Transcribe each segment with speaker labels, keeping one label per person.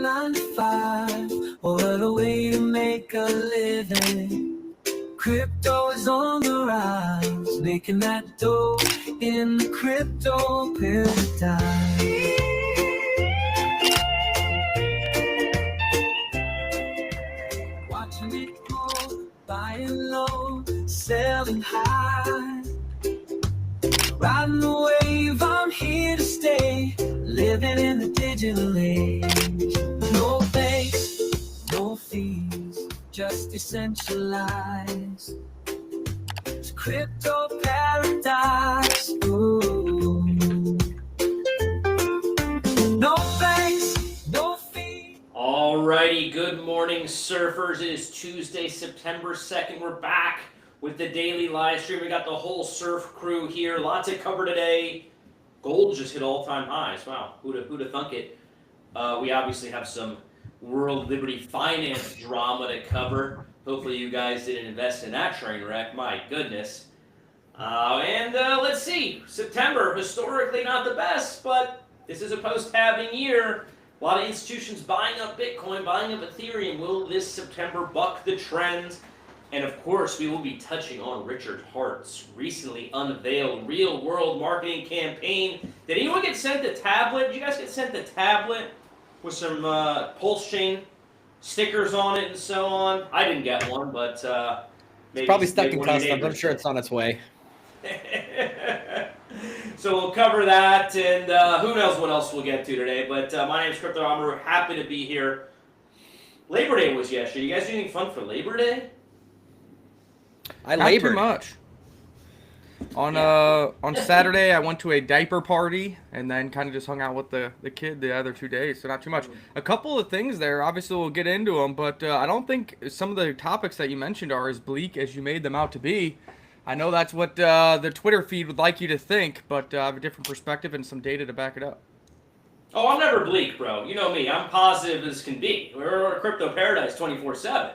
Speaker 1: 9 to 5. What a way to make a living. Crypto is on the rise, making that dough in the crypto paradise. Watching it go, buying low, selling high. Riding the wave, I'm here to stay, living in the digital age. No banks, no fees, just decentralized. It's crypto paradise. Ooh. No banks, no fees.
Speaker 2: Alrighty, good morning, surfers. It is Tuesday, September 2nd. We're back with the daily live stream. We got the whole surf crew here. Lots to cover today. Gold just hit all-time highs. Wow, who'da thunk it? We obviously have some World Liberty Finance drama to cover. Hopefully you guys didn't invest in that train wreck. My goodness. And let's see. September, historically not the best, but this is a post-halving year. A lot of institutions buying up Bitcoin, buying up Ethereum. Will this September buck the trend? And of course, we will be touching on Richard Hart's recently unveiled real-world marketing campaign. Did anyone get sent the tablet? Did you guys get sent the tablet with some Pulsechain stickers on it and so on? I didn't get one, but maybe
Speaker 3: it's probably stuck in customs. I'm sure it's on its way.
Speaker 2: So we'll cover that, and who knows what else we'll get to today. But my name is Crypto Amaru. Happy to be here. Labor Day was yesterday. You guys do anything fun for Labor Day?
Speaker 3: Not too
Speaker 4: much. On Saturday, I went to a diaper party and then kind of just hung out with the kid the other 2 days, so not too much. A couple of things there, obviously we'll get into them, but I don't think some of the topics that you mentioned are as bleak as you made them out to be. I know that's what the Twitter feed would like you to think, but I have a different perspective and some data to back it up.
Speaker 2: Oh, I'm never bleak, bro. You know me. I'm positive as can be. We're a crypto paradise 24/7.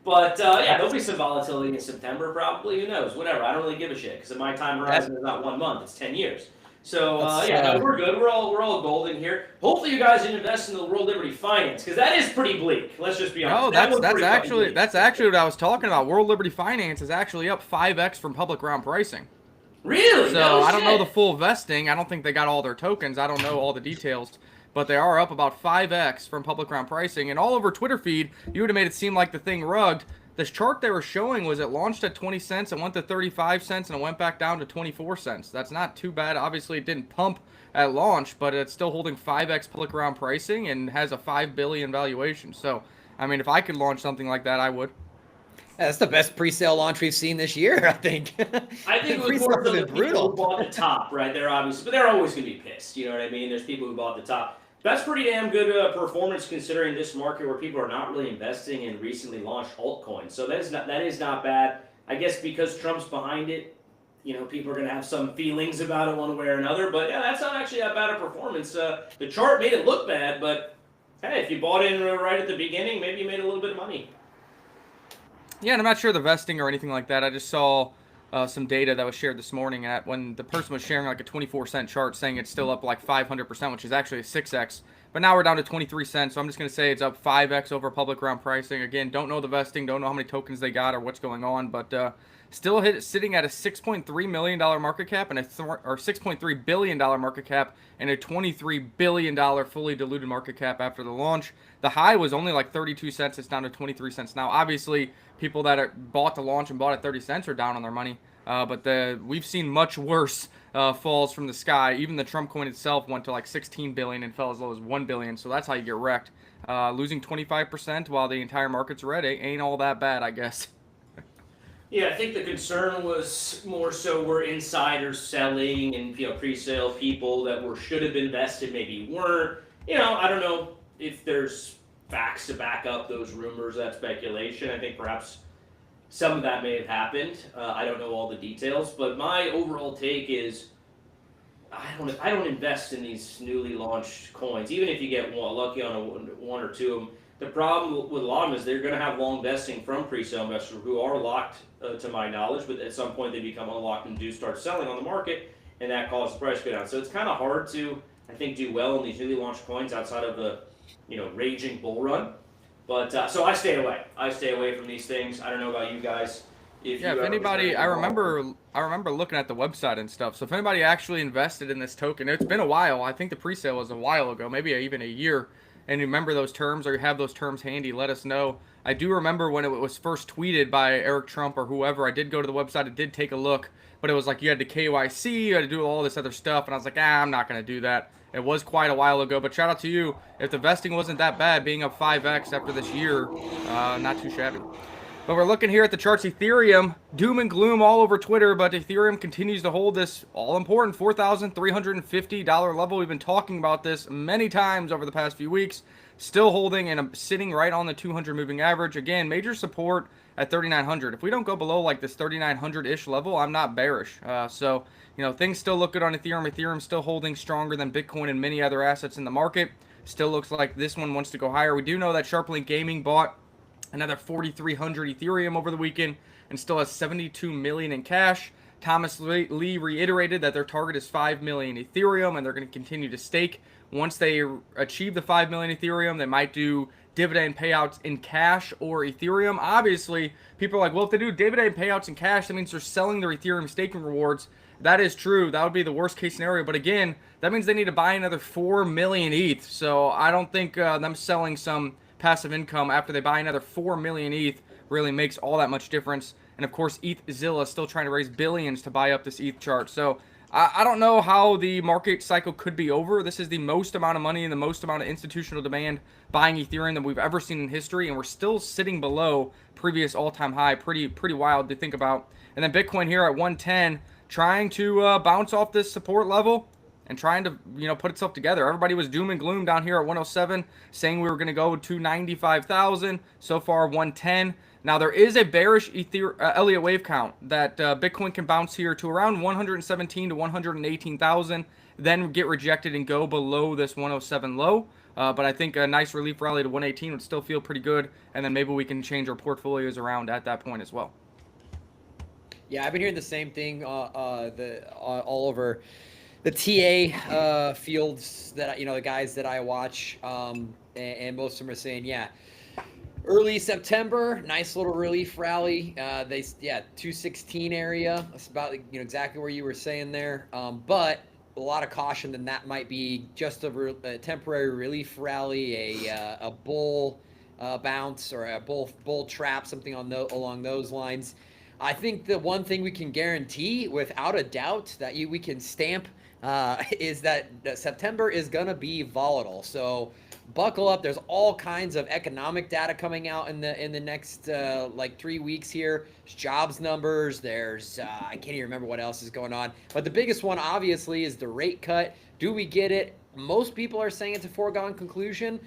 Speaker 2: But, yeah, there'll be some volatility in September, probably. Who knows? Whatever. I don't really give a shit, because my time horizon is not 1 month. It's 10 years. So, yeah, no, we're good. We're all golden here. Hopefully you guys didn't invest in the World Liberty Finance, because that is pretty bleak. Let's just be honest.
Speaker 4: No, that's actually what I was talking about. World Liberty Finance is actually up 5x from public round pricing.
Speaker 2: Really?
Speaker 4: So,
Speaker 2: no
Speaker 4: I don't know the full vesting. I don't think they got all their tokens. I don't know all the details. But they are up about 5x from public round pricing. And all over Twitter feed, you would have made it seem like the thing rugged. This chart they were showing was it launched at 20 cents, it went to 35 cents, and it went back down to 24 cents. That's not too bad. Obviously, it didn't pump at launch, but it's still holding 5x public round pricing and has a $5 billion valuation. So, I mean, if I could launch something like that, I would.
Speaker 3: Yeah, that's the best pre-sale launch we've seen this year, I think.
Speaker 2: I think it was more for the people who bought the top, right? They're obviously, but they're always going to be pissed. You know what I mean? There's people who bought the top. That's pretty damn good performance considering this market where people are not really investing in recently launched altcoins. So that is not bad. I guess because Trump's behind it, you know, people are going to have some feelings about it one way or another. But yeah, that's not actually that bad a performance. The chart made it look bad, but hey, if you bought in right at the beginning, maybe you made a little bit of money.
Speaker 4: Yeah, and I'm not sure the vesting or anything like that. I just saw some data that was shared this morning at when the person was sharing like a 24-cent chart saying it's still up like 500%, which is actually a 6x. But now we're down to 23 cents, so I'm just going to say it's up 5x over public round pricing. Again, don't know the vesting, don't know how many tokens they got or what's going on, but still sitting at a $6.3 million market cap and or $6.3 billion market cap and a $23 billion fully diluted market cap after the launch. The high was only like 32 cents. It's down to 23 cents now. Obviously, people that bought the launch and bought at 30 cents are down on their money. But we've seen much worse falls from the sky. Even the Trump coin itself went to like 16 billion and fell as low as 1 billion. So that's how you get wrecked. Losing 25% while the entire market's red ain't all that bad, I guess.
Speaker 2: Yeah, I think the concern was more so we're insiders selling and pre-sale people that should have invested maybe weren't. I don't know if there's facts to back up those rumors, that speculation. I think perhaps some of that may have happened. I don't know all the details, but my overall take is I don't invest in these newly launched coins, even if you get lucky on one or two of them. The problem with a lot of them is they're going to have long vesting from pre-sale investors who are locked, to my knowledge, but at some point they become unlocked and do start selling on the market, and that causes the price to go down. So it's kind of hard to I think, do well in these newly launched coins outside of the, raging bull run. But so I stay away. I stay away from these things. I don't know about you guys.
Speaker 4: If anybody, I remember looking at the website and stuff. So if anybody actually invested in this token, it's been a while. I think the pre-sale was a while ago, maybe even a year. And you remember those terms, or you have those terms handy, let us know. I do remember when it was first tweeted by Eric Trump or whoever. I did go to the website, I did take a look, but it was like you had to KYC, you had to do all this other stuff, and I was like, I'm not going to do that. It was quite a while ago, but shout out to you. If the vesting wasn't that bad, being up 5x after this year, not too shabby. But we're looking here at the charts. Ethereum, doom and gloom all over Twitter, but Ethereum continues to hold this all-important $4,350 level. We've been talking about this many times over the past few weeks. Still holding and sitting right on the 200 moving average. Again, major support at 3,900. If we don't go below like this 3,900-ish level, I'm not bearish. So, things still look good on Ethereum. Ethereum still holding stronger than Bitcoin and many other assets in the market. Still looks like this one wants to go higher. We do know that Sharplink Gaming bought another 4,300 Ethereum over the weekend and still has 72 million in cash. Thomas Lee reiterated that their target is 5 million Ethereum, and they're going to continue to stake. Once they achieve the 5 million Ethereum, they might do dividend payouts in cash or Ethereum. Obviously, people are like, well, if they do dividend payouts in cash, that means they're selling their Ethereum staking rewards. That is true. That would be the worst case scenario. But again, that means they need to buy another 4 million ETH. So I don't think them selling some passive income after they buy another 4 million ETH really makes all that much difference. And of course, ETHzilla is still trying to raise billions to buy up this ETH chart. So I don't know how the market cycle could be over. This is the most amount of money and the most amount of institutional demand buying Ethereum that we've ever seen in history, and we're still sitting below previous all-time high. Pretty wild to think about. And then Bitcoin here at 110, trying to bounce off this support level and trying to, put itself together. Everybody was doom and gloom down here at 107, saying we were going to go to 95,000. So far, 110. Now, there is a bearish Elliott wave count that Bitcoin can bounce here to around 117 to 118,000, then get rejected and go below this 107 low. But I think a nice relief rally to 118 would still feel pretty good, and then maybe we can change our portfolios around at that point as well.
Speaker 3: Yeah, I've been hearing the same thing all over the TA fields that the guys that I watch, and most of them are saying, early September, nice little relief rally. 216 area. That's about exactly where you were saying there. But a lot of caution, then that might be just a temporary relief rally, a bull bounce or a bull trap, something along those lines. I think the one thing we can guarantee without a doubt that we can stamp is that September is going to be volatile. So buckle up. There's all kinds of economic data coming out in the next 3 weeks here. There's jobs numbers. There's I can't even remember what else is going on. But the biggest one obviously is the rate cut. Do we get it? Most people are saying it's a foregone conclusion.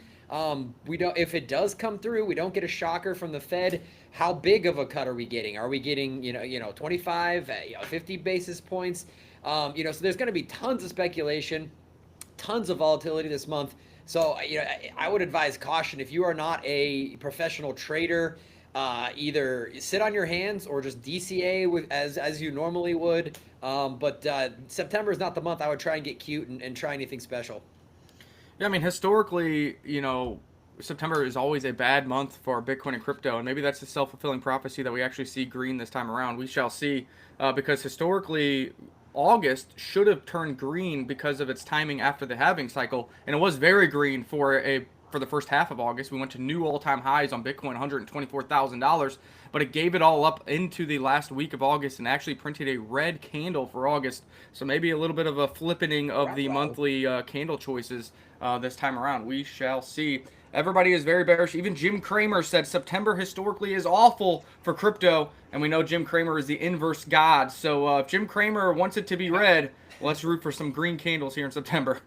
Speaker 3: We don't. If it does come through, we don't get a shocker from the Fed. How big of a cut are we getting? Are we getting 25, 50 basis points? So there's going to be tons of speculation, tons of volatility this month. So, I would advise caution. If you are not a professional trader, either sit on your hands or just DCA as you normally would. But September is not the month I would try and get cute and try anything special.
Speaker 4: Yeah, I mean, historically, September is always a bad month for Bitcoin and crypto, and maybe that's a self-fulfilling prophecy that we actually see green this time around. We shall see, because historically, August should have turned green because of its timing after the halving cycle, and it was very green for the first half of August. We went to new all-time highs on Bitcoin, $124,000, but it gave it all up into the last week of August and actually printed a red candle for August. So maybe a little bit of a flippening of the monthly candle choices this time around. We shall see. Everybody is very bearish. Even Jim Cramer said September historically is awful for crypto, and we know Jim Cramer is the inverse god. So if Jim Cramer wants it to be red, let's root for some green candles here in September.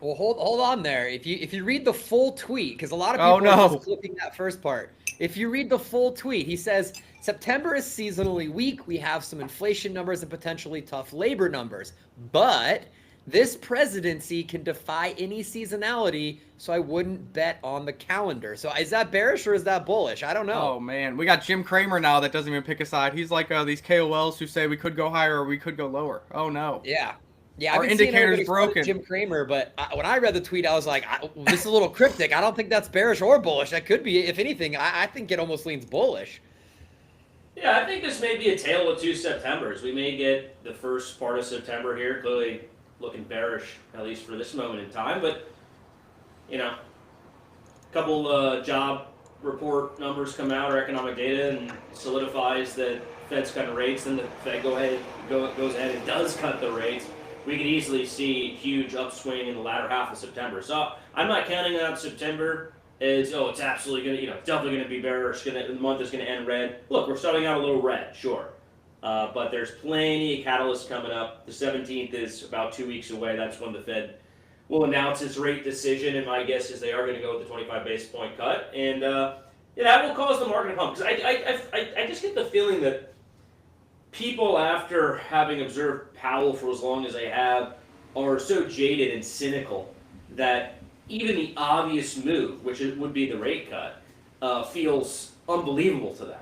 Speaker 3: Well, hold on there. If you read the full tweet, because a lot of people are just clipping that first part. If you read the full tweet, he says September is seasonally weak. We have some inflation numbers and potentially tough labor numbers, but this presidency can defy any seasonality, so I wouldn't bet on the calendar. So is that bearish or is that bullish? I don't know.
Speaker 4: Oh, man. We got Jim Cramer now that doesn't even pick a side. He's like these KOLs who say we could go higher or we could go lower. Oh, no.
Speaker 3: Yeah. Yeah, I've
Speaker 4: Our
Speaker 3: been seeing
Speaker 4: indicator's
Speaker 3: everybody call it
Speaker 4: broken.
Speaker 3: Jim Cramer, but when I read the tweet, I was like, this is a little cryptic. I don't think that's bearish or bullish. That could be, if anything, I think it almost leans bullish.
Speaker 2: Yeah, I think this may be a tale of two Septembers. We may get the first part of September here, clearly looking bearish, at least for this moment in time. But, you know, a couple job report numbers come out or economic data and solidifies that Fed's cutting rates, then the Fed goes ahead and does cut the rates. We could easily see a huge upswing in the latter half of September. So I'm not counting on September as, oh, it's absolutely going to, definitely going to be bearish. The month is going to end red. Look, we're starting out a little red, sure. But there's plenty of catalysts coming up. The 17th is about 2 weeks away. That's when the Fed will announce its rate decision, and my guess is they are going to go with the 25 basis point cut. And that will cause the market to pump. Because I just get the feeling that people, after having observed Powell for as long as they have, are so jaded and cynical that even the obvious move, which would be the rate cut, feels unbelievable to them.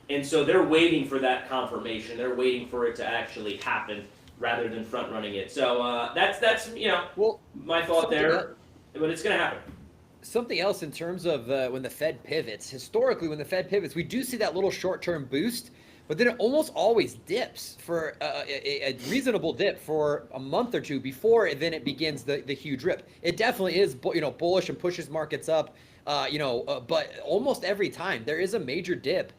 Speaker 2: And so they're waiting for that confirmation. They're waiting for it to actually happen rather than front running it. So that's my thought there. But it's going to happen.
Speaker 3: Something else in terms of when the Fed pivots. Historically, when the Fed pivots, we do see that little short-term boost, but then it almost always dips for a reasonable dip for a month or two before then it begins the huge rip. It definitely is bullish and pushes markets up, but almost every time there is a major dip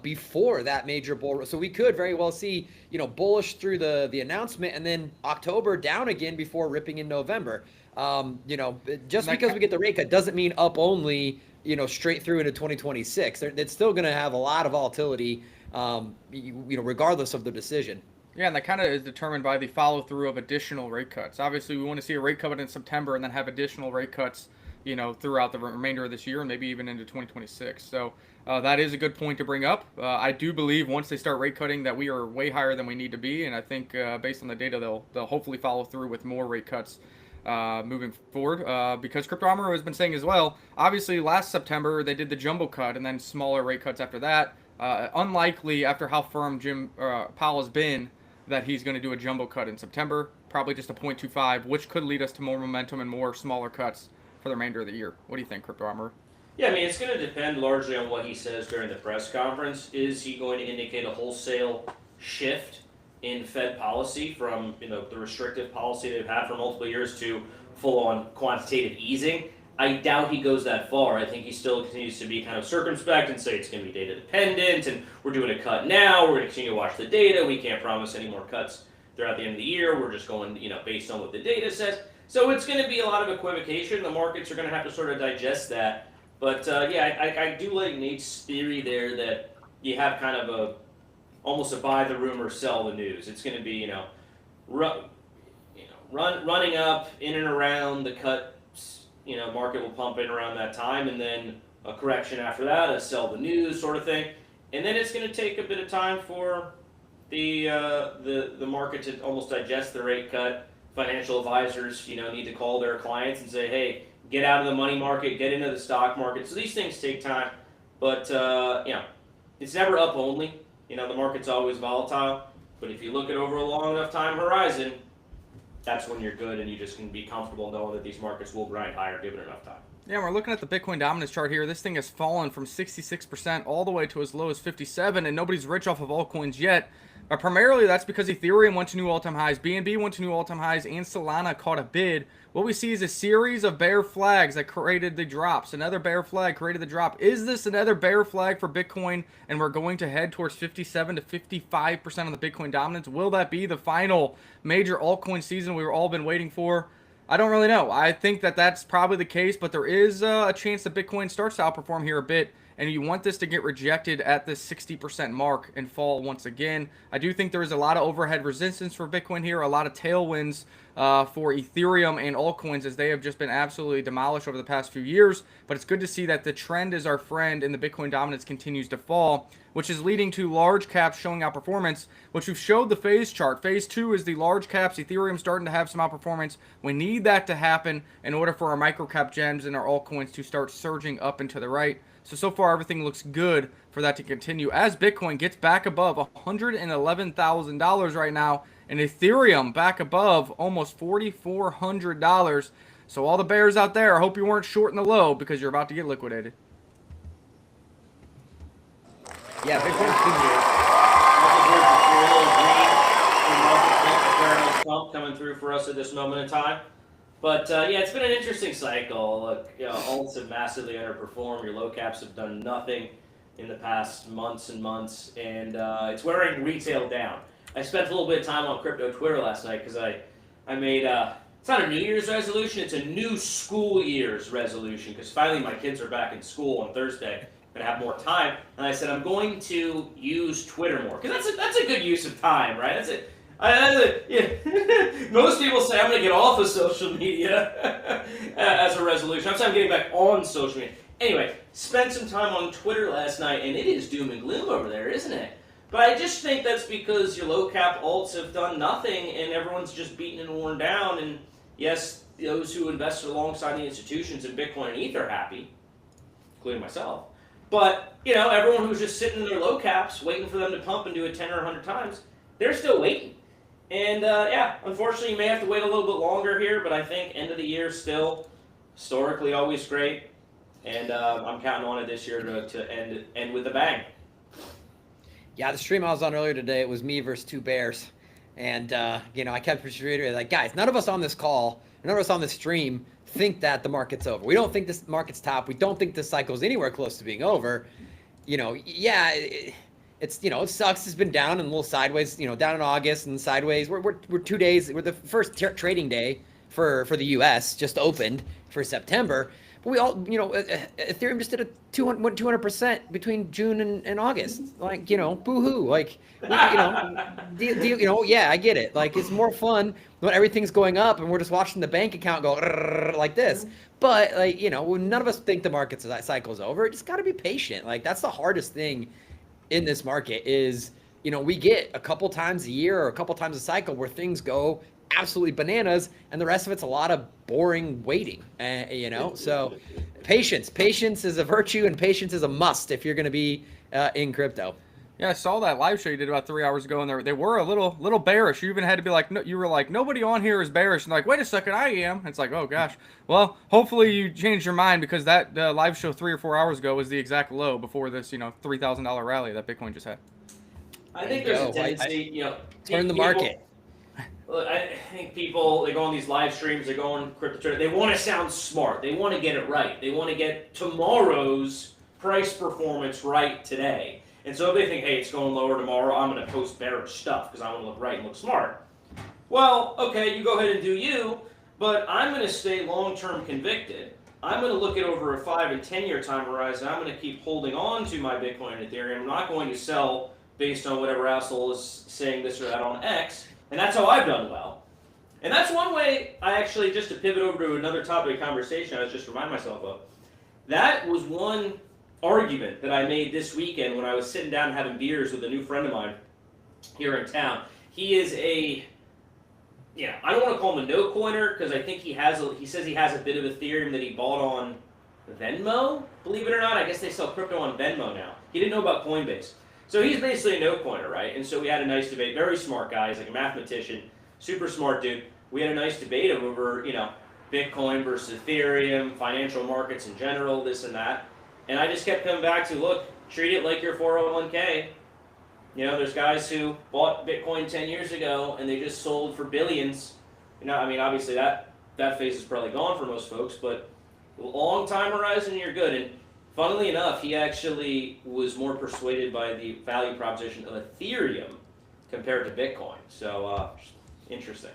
Speaker 3: before that major bull. So we could very well see bullish through the announcement and then October down again before ripping in November. Just because we get the rate cut doesn't mean up only straight through into 2026. It's still going to have a lot of volatility. Regardless of the decision.
Speaker 4: Yeah, and that kind of is determined by the follow-through of additional rate cuts. Obviously, we want to see a rate cut in September and then have additional rate cuts, throughout the remainder of this year and maybe even into 2026. So that is a good point to bring up. I do believe once they start rate cutting that we are way higher than we need to be, and I think based on the data, they'll hopefully follow through with more rate cuts moving forward, because Crypto Armor has been saying as well, obviously last September they did the jumbo cut and then smaller rate cuts after that. Unlikely after how firm Jim Powell has been that he's going to do a jumbo cut in September, probably just a 0.25, which could lead us to more momentum and more smaller cuts for the remainder of the year. What do you think, Crypto Armor?
Speaker 2: Yeah, I mean, it's going to depend largely on what he says during the press conference. Is he going to indicate a wholesale shift in Fed policy from the restrictive policy they've had for multiple years to full-on quantitative easing? I doubt he goes that far. I think he still continues to be kind of circumspect and say it's going to be data dependent and we're doing a cut now, we're going to continue to watch the data, we can't promise any more cuts throughout the end of the year, we're just going based on what the data says. So it's going to be a lot of equivocation. The markets are going to have to sort of digest that. But I do like Nate's theory there that you have kind of almost a buy the rumor, sell the news. It's going to be running up in and around the cut. Market will pump in around that time, and then a correction after that, a sell the news sort of thing, and then it's going to take a bit of time for the market to almost digest the rate cut. Financial advisors, need to call their clients and say, hey, get out of the money market, get into the stock market. So these things take time, but it's never up only. The market's always volatile, but if you look at over a long enough time horizon, that's when you're good and you just can be comfortable knowing that these markets will grind higher given enough time.
Speaker 4: Yeah, we're looking at the Bitcoin dominance chart here. This thing has fallen from 66% all the way to as low as 57%, and nobody's rich off of altcoins yet. But primarily that's because Ethereum went to new all-time highs, BNB went to new all-time highs, and Solana caught a bid. What we see is a series of bear flags that created the drops. Another bear flag created the drop. Is this another bear flag for Bitcoin, and we're going to head towards 57 to 55% of the Bitcoin dominance? Will that be the final major altcoin season we've all been waiting for? I don't really know. I think that that's probably the case, but there is a chance that Bitcoin starts to outperform here a bit, and you want this to get rejected at this 60% mark and fall once again. I do think there is a lot of overhead resistance for Bitcoin here, a lot of tailwinds for Ethereum and altcoins as they have just been absolutely demolished over the past few years, but it's good to see that the trend is our friend and the Bitcoin dominance continues to fall, which is leading to large caps showing outperformance, which we've showed the phase chart. Phase 2 is the large caps. Ethereum starting to have some outperformance. We need that to happen in order for our micro cap gems and our altcoins to start surging up and to the right. So far everything looks good for that to continue as Bitcoin gets back above $111,000 right now and Ethereum back above almost $4,400. So all the bears out there, I hope you weren't short in the low because you're about to get liquidated.
Speaker 3: Yeah, Bitcoin's
Speaker 2: coming through for us at this moment in time. But yeah, it's been an interesting cycle. Look, alts have massively underperformed. Your low caps have done nothing in the past months and months, and it's wearing retail down. I spent a little bit of time on crypto Twitter last night because I made it's not a New Year's resolution, it's a new school year's resolution because finally my kids are back in school on Thursday. I'm gonna have more time, and I said I'm going to use Twitter more because that's a good use of time, right? That's it. Yeah. Most people say I'm going to get off of social media as a resolution. I'm saying I'm getting back on social media. Anyway, spent some time on Twitter last night, and it is doom and gloom over there, isn't it? But I just think that's because your low cap alts have done nothing, and everyone's just beaten and worn down. And yes, those who invested alongside the institutions in Bitcoin and ETH are happy, including myself. But everyone who's just sitting in their low caps, waiting for them to pump and do it 10 or 100 times, they're still waiting. And yeah, unfortunately, you may have to wait a little bit longer here, but I think end of the year still historically always great, and I'm counting on it this year to end with a bang.
Speaker 3: Yeah, the stream I was on earlier today, it was me versus two bears, and I kept reiterating like, guys, none of us on this call, none of us on this stream think that the market's over. We don't think this market's top. We don't think this cycle's anywhere close to being over. Yeah. It's it sucks. It's been down and a little sideways. Down in August and sideways. We're 2 days. We're the first trading day for the U.S. just opened for September. But we all Ethereum just did a 200% between June and August. Like boo-hoo. Like yeah, I get it. Like it's more fun when everything's going up and we're just watching the bank account go like this. But when none of us think the market's cycle's over, just got to be patient. Like that's the hardest thing in this market is, we get a couple times a year or a couple times a cycle where things go absolutely bananas and the rest of it's a lot of boring waiting, so patience is a virtue and patience is a must if you're going to be in crypto.
Speaker 4: Yeah, I saw that live show you did about 3 hours ago, and they were a little bearish. You even had to be like, no, you were like, nobody on here is bearish. And like, wait a second, I am. It's like, oh gosh. Well, hopefully you changed your mind because that live show 3 or 4 hours ago was the exact low before this, $3,000 rally that Bitcoin just had.
Speaker 2: I think there's a tendency,
Speaker 3: turn the market.
Speaker 2: Look, I think people, they go on these live streams, they go on crypto Twitter, they want to sound smart. They want to get it right. They want to get tomorrow's price performance right today. And so if they think, hey, it's going lower tomorrow, I'm going to post bearish stuff because I want to look right and look smart. Well, okay, you go ahead and do you, but I'm going to stay long-term convicted. I'm going to look at over a 5 and 10-year time horizon. I'm going to keep holding on to my Bitcoin and Ethereum. I'm not going to sell based on whatever asshole is saying this or that on X. And that's how I've done well. And that's one way I actually, just to pivot over to another topic of conversation I was just reminding myself of, that was one argument that I made this weekend when I was sitting down and having beers with a new friend of mine here in town. He is I don't want to call him a no-coiner because I think he says he has a bit of Ethereum that he bought on Venmo, believe it or not. I guess they sell crypto on Venmo now. He didn't know about Coinbase. So he's basically a no-coiner, right? And so we had a nice debate. Very smart guy. He's like a mathematician, super smart dude. We had a nice debate over, Bitcoin versus Ethereum, financial markets in general, this and that. And I just kept coming back to, look, treat it like your 401k. There's guys who bought Bitcoin 10 years ago and they just sold for billions. Obviously that phase is probably gone for most folks, but long time horizon, you're good. And funnily enough, he actually was more persuaded by the value proposition of Ethereum compared to Bitcoin. So, interesting.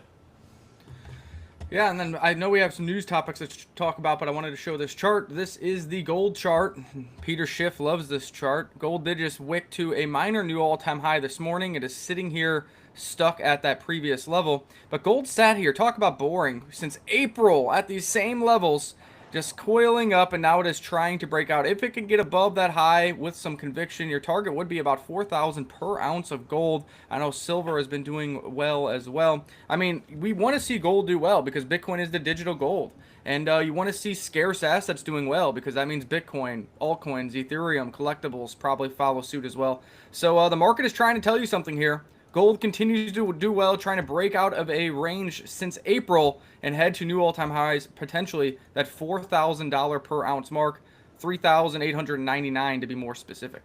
Speaker 4: Yeah, and then I know we have some news topics to talk about, but I wanted to show this chart. This is the gold chart. Peter Schiff loves this chart. Gold did just wick to a minor new all-time high this morning. It is sitting here stuck at that previous level. But gold sat here, talk about boring, since April at these same levels, just coiling up, and now it is trying to break out. If it can get above that high with some conviction, your target would be about 4,000 per ounce of gold. I know silver has been doing well as well. We want to see gold do well because Bitcoin is the digital gold. And you want to see scarce assets doing well because that means Bitcoin, altcoins, Ethereum, collectibles probably follow suit as well. So the market is trying to tell you something here. Gold continues to do well, trying to break out of a range since April and head to new all-time highs, potentially that $4,000 per ounce mark, 3,899 to be more specific.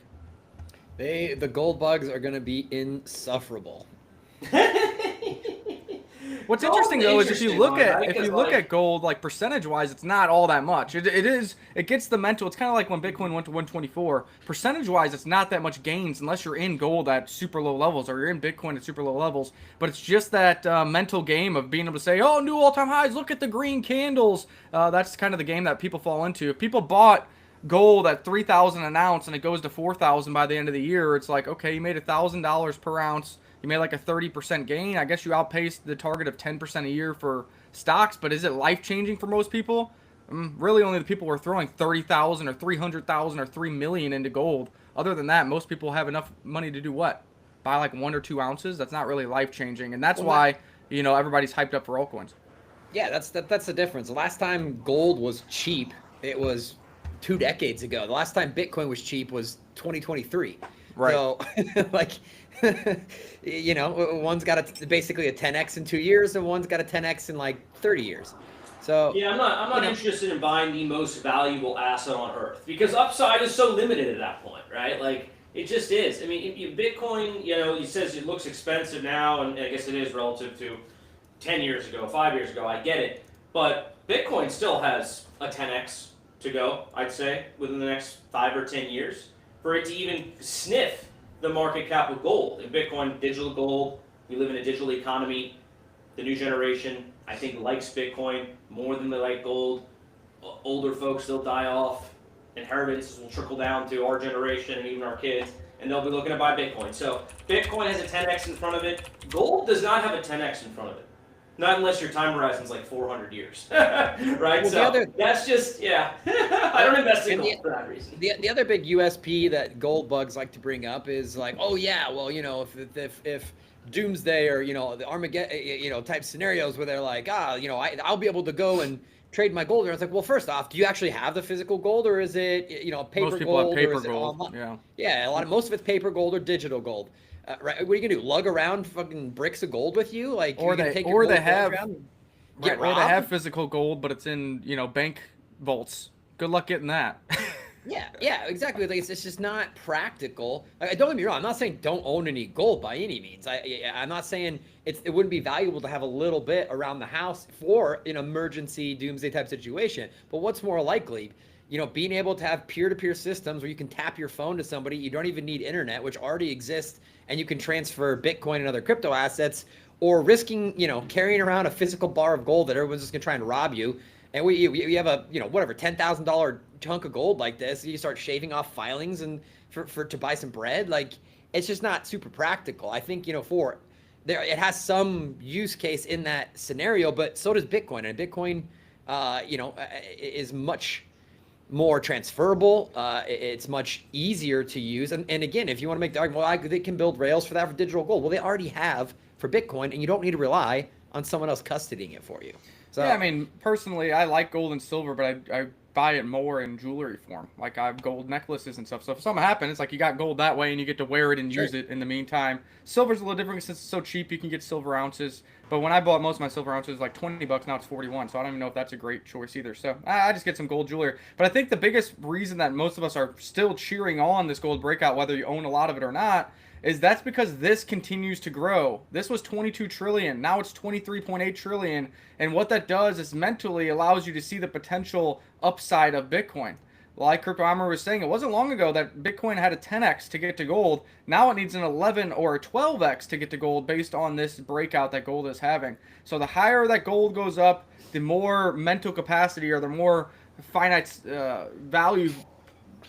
Speaker 3: The gold bugs are going to be insufferable.
Speaker 4: What's
Speaker 2: Gold's
Speaker 4: interesting though is if
Speaker 2: interesting
Speaker 4: you look
Speaker 2: one,
Speaker 4: at
Speaker 2: right?
Speaker 4: if you
Speaker 2: 'Cause,
Speaker 4: look
Speaker 2: like-
Speaker 4: at gold, like percentage wise, it's not all that much. It gets the mental. It's kind of like when Bitcoin went to 124. Percentage wise, it's not that much gains unless you're in gold at super low levels or you're in Bitcoin at super low levels. But it's just that mental game of being able to say, oh, new all time highs. Look at the green candles. That's kind of the game that people fall into. If people bought gold at 3,000 an ounce and it goes to 4,000 by the end of the year, it's like, okay, you made $1,000 per ounce. You made like a 30% gain. I guess you outpaced the target of 10% a year for stocks, but is it life-changing for most people? Really, only the people who are throwing 30,000 or 300,000 or 3 million into gold. Other than that, most people have enough money to do what? Buy like 1 or 2 ounces? That's not really life-changing, and that's why, everybody's hyped up for altcoins.
Speaker 3: Yeah, that's the difference. The last time gold was cheap, it was 2 decades ago. The last time Bitcoin was cheap was 2023.
Speaker 4: Right.
Speaker 3: So, like, one's got basically a 10x in 2 years, and one's got a 10x in like 30 years. So
Speaker 2: Yeah, I'm not interested in buying the most valuable asset on earth because upside is so limited at that point, right? Like it just is. I mean, Bitcoin, he says it looks expensive now, and I guess it is relative to 10 years ago, 5 years ago. I get it, but Bitcoin still has a 10x to go. I'd say within the next 5 or 10 years for it to even sniff the market cap of gold. In Bitcoin, digital gold. We live in a digital economy. The new generation, I think, likes Bitcoin more than they like gold. Older folks, they'll die off. Inheritances will trickle down to our generation and even our kids, and they'll be looking to buy Bitcoin. So Bitcoin has a 10x in front of it. Gold does not have a 10x in front of it. Not unless your time horizon's like 400 years, right?
Speaker 3: Well,
Speaker 2: that's just, I don't invest in gold for that reason.
Speaker 3: The other big USP that gold bugs like to bring up is like, oh yeah, well, if doomsday or the Armageddon type scenarios where they're like, I'll be able to go and trade my gold. And I was like, well, first off, do you actually have the physical gold, or is it paper
Speaker 4: Most people
Speaker 3: gold?
Speaker 4: have paper
Speaker 3: or is
Speaker 4: gold.
Speaker 3: It online?
Speaker 4: Yeah.
Speaker 3: Most of it's paper gold or digital gold. Right? What are you gonna do? Lug around fucking bricks of gold with you? Like,
Speaker 4: Or
Speaker 3: they
Speaker 4: have physical gold, but it's in bank vaults. Good luck getting that.
Speaker 3: Yeah, exactly. Like it's just not practical. Like, don't get me wrong. I'm not saying don't own any gold by any means. I'm not saying it wouldn't be valuable to have a little bit around the house for an emergency doomsday type situation. But what's more likely? Being able to have peer-to-peer systems where you can tap your phone to somebody, you don't even need internet, which already exists, and you can transfer Bitcoin and other crypto assets, or risking, carrying around a physical bar of gold that everyone's just gonna try and rob you. And we have a, $10,000 chunk of gold like this, you start shaving off filings and to buy some bread. Like, it's just not super practical. I think, it has some use case in that scenario, but so does Bitcoin. And Bitcoin, is much more transferable. It's much easier to use. And again, if you want to make the argument, they can build rails for that for digital gold. Well, they already have for Bitcoin, and you don't need to rely on someone else custodying it for you. So,
Speaker 4: yeah, I mean, personally, I like gold and silver, but I buy it more in jewelry form. Like, I have gold necklaces and stuff. So if something happens, it's like you got gold that way, and you get to wear it and use it in the meantime. Silver's a little different since it's so cheap. You can get silver ounces. But when I bought most of my silver ounces, like $20, now it's 41. So I don't even know if that's a great choice either. So I just get some gold jewelry. But I think the biggest reason that most of us are still cheering on this gold breakout, whether you own a lot of it or not, is that's because this continues to grow. This was 22 trillion. Now it's 23.8 trillion. And what that does is mentally allows you to see the potential upside of Bitcoin. Like Crypto Armor was saying, it wasn't long ago that Bitcoin had a 10x to get to gold. Now it needs an 11 or a 12x to get to gold based on this breakout that gold is having. So the higher that gold goes up, the more mental capacity or the more finite value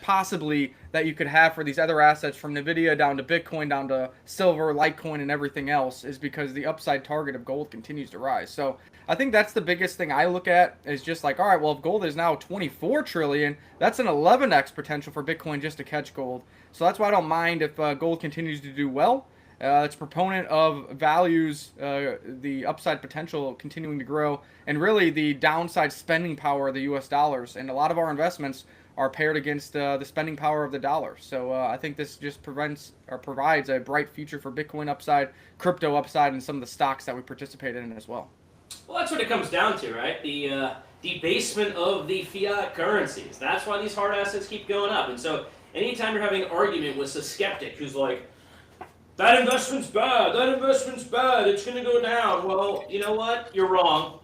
Speaker 4: possibly that you could have for these other assets, from Nvidia down to Bitcoin down to silver, Litecoin, and everything else, is because the upside target of gold continues to rise. So I think that's the biggest thing I look at, is just like, all right, well, if gold is now 24 trillion, that's an 11x potential for Bitcoin just to catch gold. So that's why I don't mind if gold continues to do well. It's a proponent of values, the upside potential continuing to grow, and really the downside spending power of the U.S. dollars. And a lot of our investments are paired against the spending power of the dollar. So I think this just provides a bright future for Bitcoin upside, crypto upside, and some of the stocks that we participate in as well.
Speaker 2: Well, that's what it comes down to, right? The debasement of the fiat currencies. That's why these hard assets keep going up. And so anytime you're having an argument with a skeptic who's like, that investment's bad, it's going to go down. Well, you know what? You're wrong.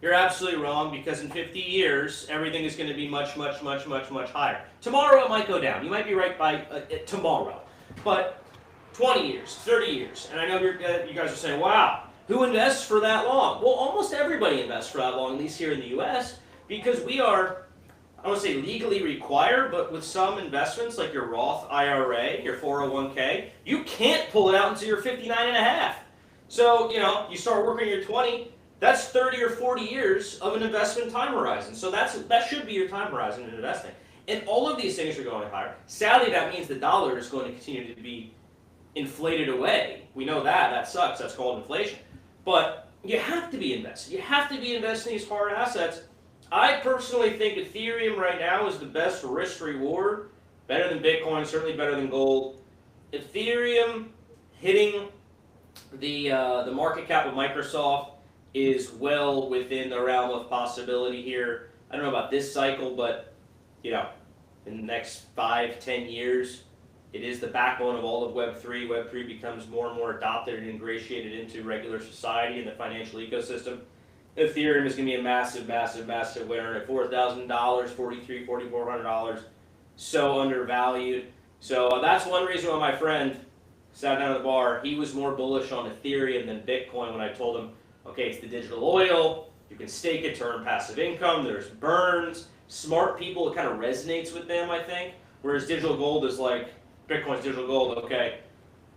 Speaker 2: You're absolutely wrong, because in 50 years, everything is going to be much, much, much, much, much higher. Tomorrow it might go down. You might be right by tomorrow. But 20 years, 30 years, and I know you guys are saying, wow, who invests for that long? Well, almost everybody invests for that long, at least here in the U.S., because we are, I don't want to say legally required, but with some investments like your Roth IRA, your 401k, you can't pull it out until you're 59 and a half. So, you start working your 20, that's 30 or 40 years of an investment time horizon. So that should be your time horizon in investing. And all of these things are going higher. Sadly, that means the dollar is going to continue to be inflated away. We know that. That sucks. That's called inflation. But you have to be invested. You have to be investing in these hard assets. I personally think Ethereum right now is the best risk reward. Better than Bitcoin, certainly better than gold. Ethereum hitting the market cap of Microsoft is well within the realm of possibility here. I don't know about this cycle, but in the next 5-10 years, it is the backbone of all of Web3. Web3 becomes more and more adopted and ingratiated into regular society and the financial ecosystem. Ethereum is going to be a massive, massive, massive winner at $4,000, $4,300, $4,400. So undervalued. So that's one reason why my friend sat down at the bar. He was more bullish on Ethereum than Bitcoin when I told him, okay, it's the digital oil. You can stake it to earn passive income. There's burns. Smart people, it kind of resonates with them, I think. Whereas digital gold is like, Bitcoin's digital gold, okay.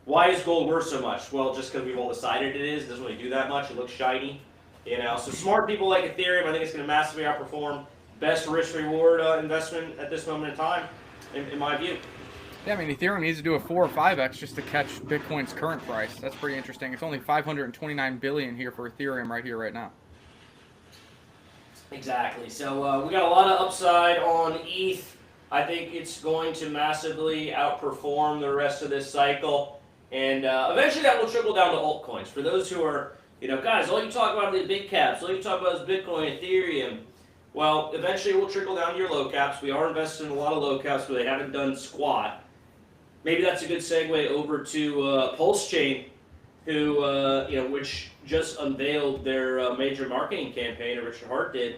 Speaker 2: Why is gold worth so much? Well, just because we've all decided it is. It doesn't really do that much. It looks shiny. So smart people like Ethereum, I think it's going to massively outperform. Best risk-reward investment at this moment in time, in my view.
Speaker 4: Yeah, I mean, Ethereum needs to do a 4 or 5x just to catch Bitcoin's current price. That's pretty interesting. It's only 529 billion here for Ethereum right now.
Speaker 2: Exactly. So we got a lot of upside on ETH. I think it's going to massively outperform the rest of this cycle. And eventually that will trickle down to altcoins. For those who are, guys, all you talk about is big caps. All you talk about is Bitcoin, Ethereum. Well, eventually it will trickle down to your low caps. We are invested in a lot of low caps where they haven't done squat. Maybe that's a good segue over to Pulsechain, who, which just unveiled their major marketing campaign, Richard Hart did.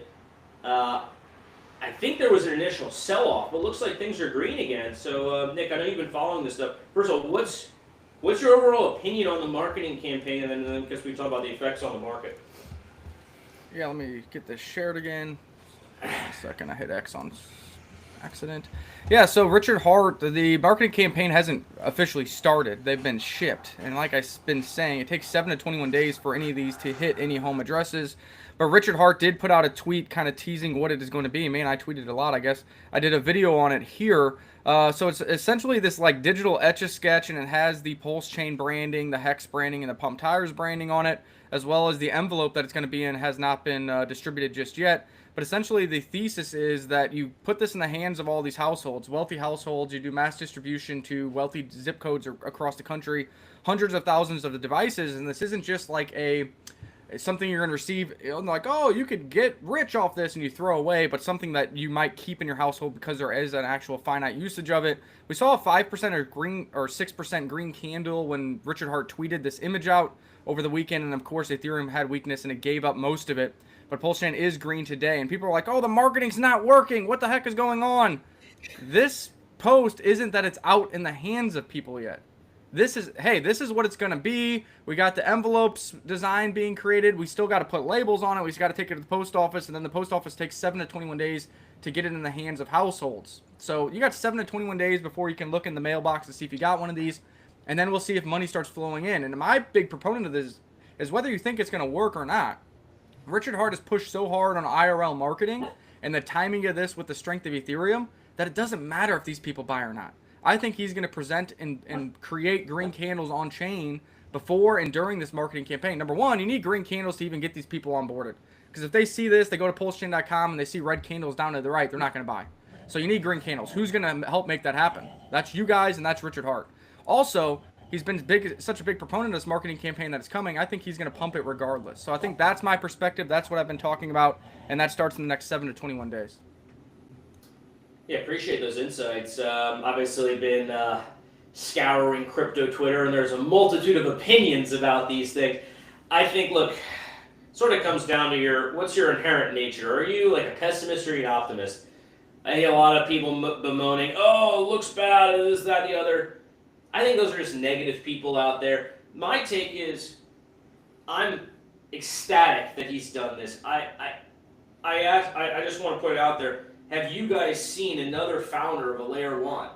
Speaker 2: I think there was an initial sell-off, but it looks like things are green again. So, Nick, I know you've been following this stuff. First of all, what's your overall opinion on the marketing campaign, and then because we talk about the effects on the market?
Speaker 4: Yeah, let me get this shared again. A second, I hit X on accident. Yeah, so Richard Hart, the marketing campaign hasn't officially started. They've been shipped. And like I've been saying, it takes 7 to 21 days for any of these to hit any home addresses. But Richard Hart did put out a tweet kind of teasing what it is going to be. Man, I tweeted a lot, I guess. I did a video on it here. So it's essentially this like digital Etch-a-Sketch, and it has the Pulsechain branding, the Hex branding, and the Pump Tires branding on it, as well as the envelope that it's going to be in has not been distributed just yet. But essentially the thesis is that you put this in the hands of all these households, wealthy households. You do mass distribution to wealthy zip codes across the country, hundreds of thousands of the devices. And this isn't just like something you're going to receive, like, oh, you could get rich off this and you throw away, but something that you might keep in your household because there is an actual finite usage of it. We saw a 5% or green or 6% green candle when Richard Hart tweeted this image out over the weekend. And of course, Ethereum had weakness and it gave up most of it. But Pulsechain is green today, and people are like, oh, the marketing's not working. What the heck is going on? This post isn't that it's out in the hands of people yet. This is, hey, this is what it's going to be. We got the envelopes design being created. We still got to put labels on it. We just got to take it to the post office, and then the post office takes 7 to 21 days to get it in the hands of households. So you got 7 to 21 days before you can look in the mailbox to see if you got one of these, and then we'll see if money starts flowing in. And my big proponent of this is whether you think it's going to work or not. Richard Hart has pushed so hard on IRL marketing and the timing of this with the strength of Ethereum that it doesn't matter if these people buy or not. I think he's going to present and create green candles on chain before and during this marketing campaign. Number one, you need green candles to even get these people onboarded. Because if they see this, they go to pulsechain.com and they see red candles down to the right, they're not going to buy. So you need green candles. Who's going to help make that happen? That's you guys, and that's Richard Hart. Also, he's been such a big proponent of this marketing campaign that's coming. I think he's going to pump it regardless. So I think that's my perspective. That's what I've been talking about, and that starts in the next 7 to 21 days.
Speaker 2: Yeah, appreciate those insights. Obviously, been scouring crypto Twitter, and there's a multitude of opinions about these things. I think, look, sort of comes down to what's your inherent nature. Are you like a pessimist or an optimist? I hear a lot of people bemoaning, oh, it looks bad, this, that, the other. I think those are just negative people out there. My take is, I'm ecstatic that he's done this. I just want to put it out there. Have you guys seen another founder of a layer one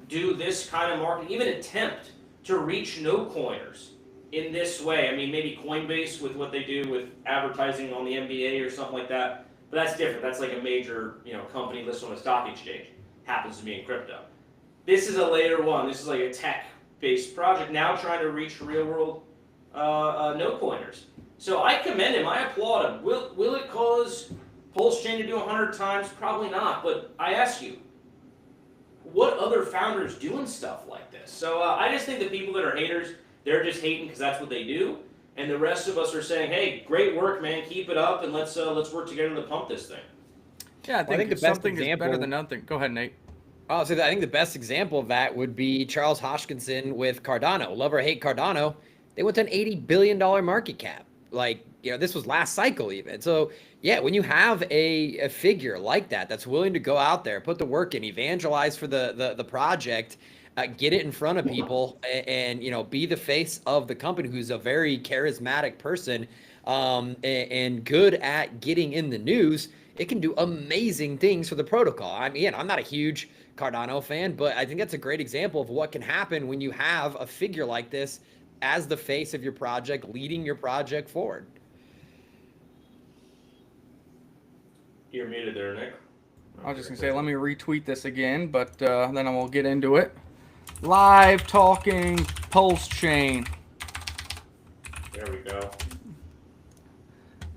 Speaker 2: do this kind of marketing, even attempt to reach no coiners in this way? I mean, maybe Coinbase with what they do with advertising on the NBA or something like that, but that's different. That's like a major, company listed on a stock exchange. Happens to be in crypto. This is a layer one. This is like a tech-based project now trying to reach real-world no coiners. So I commend him. I applaud him. Will it cause Pulsechain to do 100 times? Probably not. But I ask you, what other founders doing stuff like this? So I just think the people that are haters, they're just hating because that's what they do. And the rest of us are saying, hey, great work, man. Keep it up, and let's work together to pump this thing.
Speaker 4: Yeah, I think,
Speaker 3: the best
Speaker 4: something
Speaker 3: example
Speaker 4: is better than nothing. Go ahead, Nate.
Speaker 3: I think the best example of that would be Charles Hoskinson with Cardano. Love or hate Cardano, they went to an $80 billion market cap. This was last cycle even. So yeah, when you have a figure like that that's willing to go out there, put the work in, evangelize for the project, get it in front of people, and be the face of the company, who's a very charismatic person, and good at getting in the news, it can do amazing things for the protocol. I mean, I'm not a huge Cardano fan, but I think that's a great example of what can happen when you have a figure like this as the face of your project, leading your project forward.
Speaker 2: You're muted there, Nick.
Speaker 4: I was just going to say, let me retweet this again, but then I will get into it. Live talking Pulsechain.
Speaker 2: There we go.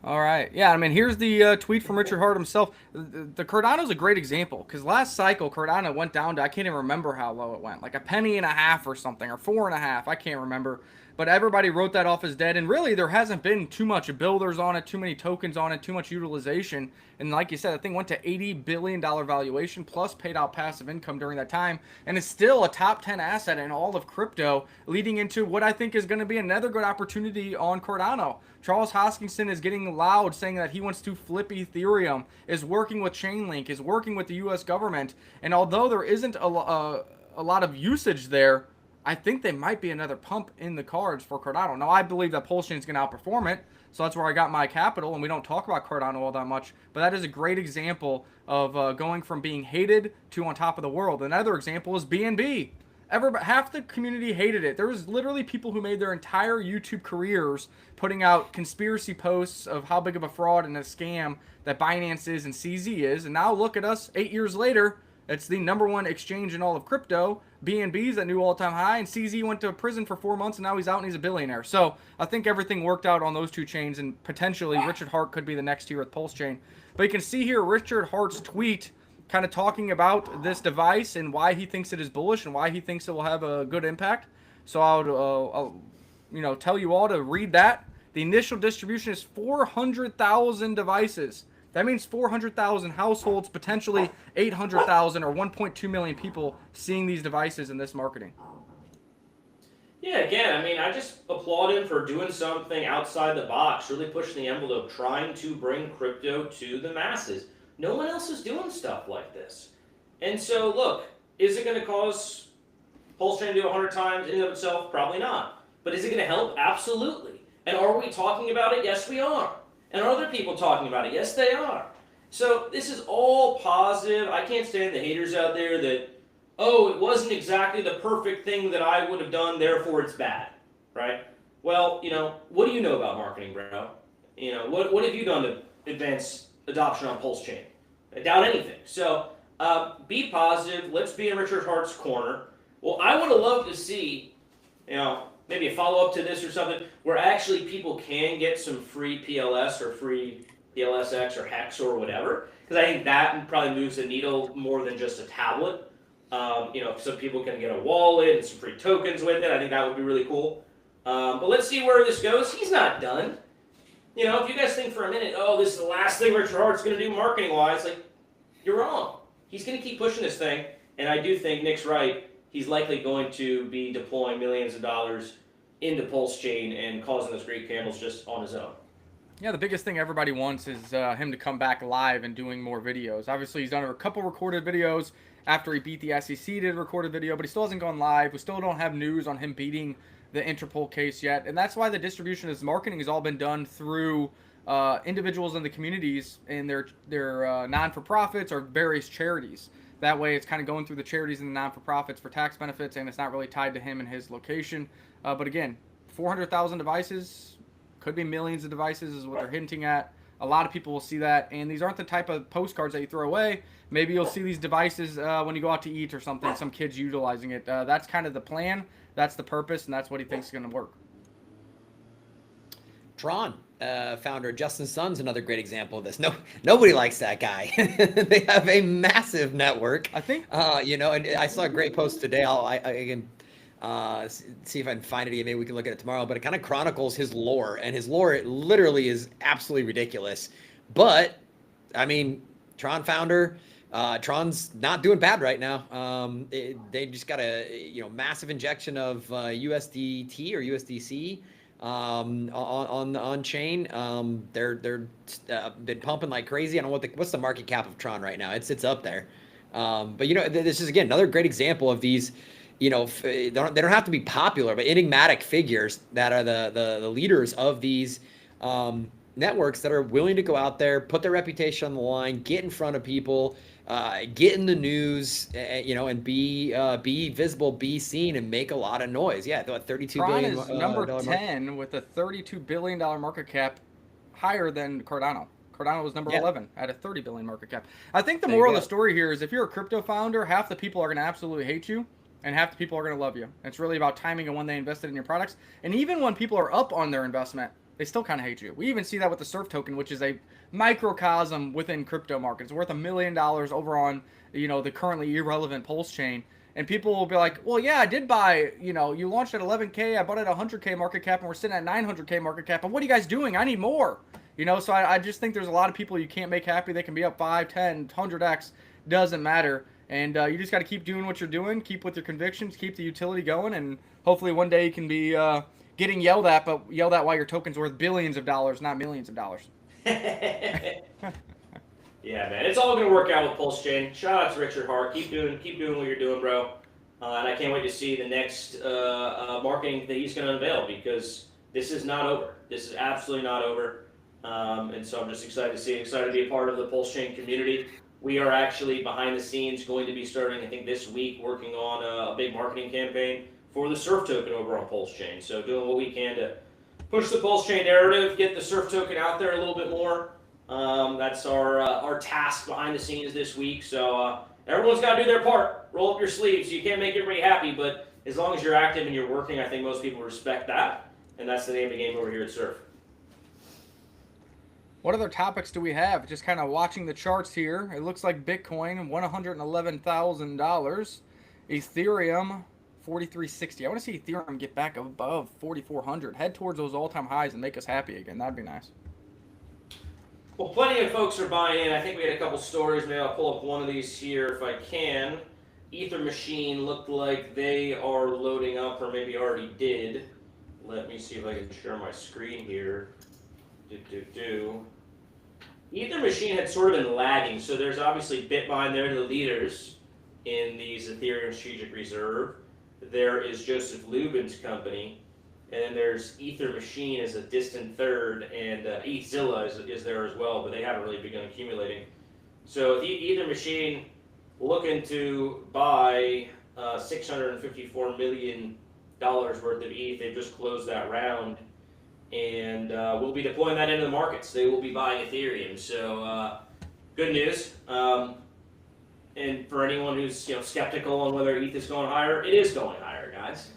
Speaker 4: All right. Yeah, I mean, here's the tweet from Richard Hart himself. The Cardano's a great example, because last cycle, Cardano went down to, I can't even remember how low it went, like a penny and a half or something, or 4.5. I can't remember. But everybody wrote that off as dead, and really there hasn't been too much builders on it, too many tokens on it, too much utilization. And like you said, that thing went to $80 billion valuation, plus paid out passive income during that time, and it's still a top 10 asset in all of crypto, leading into what I think is going to be another good opportunity on Cardano. Charles Hoskinson is getting loud, saying that he wants to flip Ethereum, is working with Chainlink, is working with the U.S. government, and although there isn't a lot of usage there, I think they might be another pump in the cards for Cardano. Now, I believe that Pulsechain is going to outperform it, so that's where I got my capital, and we don't talk about Cardano all that much, but that is a great example of going from being hated to on top of the world. Another example is BNB. Half the community hated it. There was literally people who made their entire YouTube careers putting out conspiracy posts of how big of a fraud and a scam that Binance is and CZ is, and now look at us 8 years later. It's the #1 exchange in all of crypto. BNB's at new all-time high, and CZ went to prison for 4 months, and now he's out and he's a billionaire. So I think everything worked out on those two chains, and potentially Richard Hart could be the next tier with Pulsechain. But you can see here Richard Hart's tweet kind of talking about this device and why he thinks it is bullish and why he thinks it will have a good impact. So I'll tell you all to read that. The initial distribution is 400,000 devices. That means 400,000 households, potentially 800,000 or 1.2 million people seeing these devices in this marketing.
Speaker 2: Yeah, again, I mean, I just applaud him for doing something outside the box, really pushing the envelope, trying to bring crypto to the masses. No one else is doing stuff like this. And so, look, is it going to cause Pulsechain to do 100 times in and of itself? Probably not. But is it going to help? Absolutely. And are we talking about it? Yes, we are. And are other people talking about it? Yes, they are. So this is all positive. I can't stand the haters out there that, oh, it wasn't exactly the perfect thing that I would have done, therefore it's bad, right? Well, what do you know about marketing, bro? What have you done to advance adoption on Pulsechain? I doubt anything. So be positive. Let's be in Richard Hart's corner. Well, I would have loved to see, maybe a follow-up to this or something, where actually people can get some free PLS or free PLSX or Hex or whatever, because I think that probably moves the needle more than just a tablet. So people can get a wallet and some free tokens with it. I think that would be really cool. But let's see where this goes. He's not done. If you guys think for a minute, oh, this is the last thing Richard Hart's going to do marketing-wise, you're wrong. He's going to keep pushing this thing, and I do think Nick's right. He's likely going to be deploying millions of dollars into Pulsechain and causing those great candles just on his own.
Speaker 4: Yeah, the biggest thing everybody wants is him to come back live and doing more videos. Obviously, he's done a couple recorded videos after he beat the SEC, did a recorded video, but he still hasn't gone live. We still don't have news on him beating the Interpol case yet, and that's why the distribution of his marketing has all been done through individuals in the communities and their non-for-profits or various charities. That way, it's kind of going through the charities and the non-for-profits for tax benefits, and it's not really tied to him and his location. But again, 400,000 devices, could be millions of devices is what they're hinting at. A lot of people will see that, and these aren't the type of postcards that you throw away. Maybe you'll see these devices when you go out to eat or something, some kids utilizing it. That's kind of the plan, that's the purpose, and that's what he thinks is going to work.
Speaker 3: Tron founder Justin Sun's another great example of this. Nobody likes that guy. They have a massive network.
Speaker 4: I think,
Speaker 3: and I saw a great post today. I can see if I can find it again. Maybe we can look at it tomorrow. But it kind of chronicles his lore, and his lore literally is absolutely ridiculous. But I mean, Tron founder. Tron's not doing bad right now. They just got a massive injection of USDT or USDC on chain. They're been pumping like crazy. I don't know what's the market cap of Tron right now. It's up there. But this is again another great example of these. They don't have to be popular, but enigmatic figures that are the leaders of these networks that are willing to go out there, put their reputation on the line, get in front of people, get in the news, and be visible, be seen, and make a lot of noise. Yeah, $32 billion.
Speaker 4: Tron is number 10 with a $32 billion market cap, higher than Cardano. Cardano was number 11 at a $30 billion market cap. I think the moral of the story here is if you're a crypto founder, half the people are going to absolutely hate you, and half the people are going to love you. It's really about timing and when they invested in your products. And even when people are up on their investment, they still kind of hate you. We even see that with the Surf token, which is a microcosm within crypto markets. It's worth $1 million over on, the currently irrelevant Pulsechain. And people will be like, well, yeah, I did buy, you launched at 11K, I bought it at 100K market cap, and we're sitting at 900K market cap. And what are you guys doing? I need more. So I just think there's a lot of people you can't make happy. They can be up 5, 10, 100x. Doesn't matter. And you just got to keep doing what you're doing, keep with your convictions, keep the utility going, and hopefully one day you can be getting yelled at, but yelled at while your token's worth billions of dollars, not millions of dollars.
Speaker 2: Yeah, man, it's all going to work out with Pulsechain. Shout out to Richard Hart. Keep doing what you're doing, bro. And I can't wait to see the next marketing that he's going to unveil, because this is not over. This is absolutely not over. And so I'm just excited to see it, excited to be a part of the Pulsechain community. We are actually behind the scenes going to be starting, I think, this week, working on a big marketing campaign for the Surf token over on Pulsechain. So doing what we can to push the Pulsechain narrative, get the Surf token out there a little bit more. That's our task behind the scenes this week. So everyone's got to do their part. Roll up your sleeves. You can't make everybody happy, but as long as you're active and you're working, I think most people respect that. And that's the name of the game over here at Surf.
Speaker 4: What other topics do we have? Just kind of watching the charts here. It looks like Bitcoin, $111,000. Ethereum, 4,360. I want to see Ethereum get back above 4,400. Head towards those all-time highs and make us happy again. That'd be nice.
Speaker 2: Well, plenty of folks are buying in. I think we had a couple stories. Maybe I'll pull up one of these here if I can. Ether Machine looked like they are loading up, or maybe already did. Let me see if I can share my screen here. Ether Machine had sort of been lagging, so there's obviously Bitmine, they're the leaders in these Ethereum Strategic Reserve. There is Joseph Lubin's company, and then there's Ether Machine as a distant third, and ETHzilla is there as well, but they haven't really begun accumulating. So Ether Machine looking to buy $654 million worth of ETH. They've just closed that round. And we'll be deploying that into the markets. They will be buying Ethereum. So good news. And for anyone who's skeptical on whether ETH is going higher, it is going higher, guys.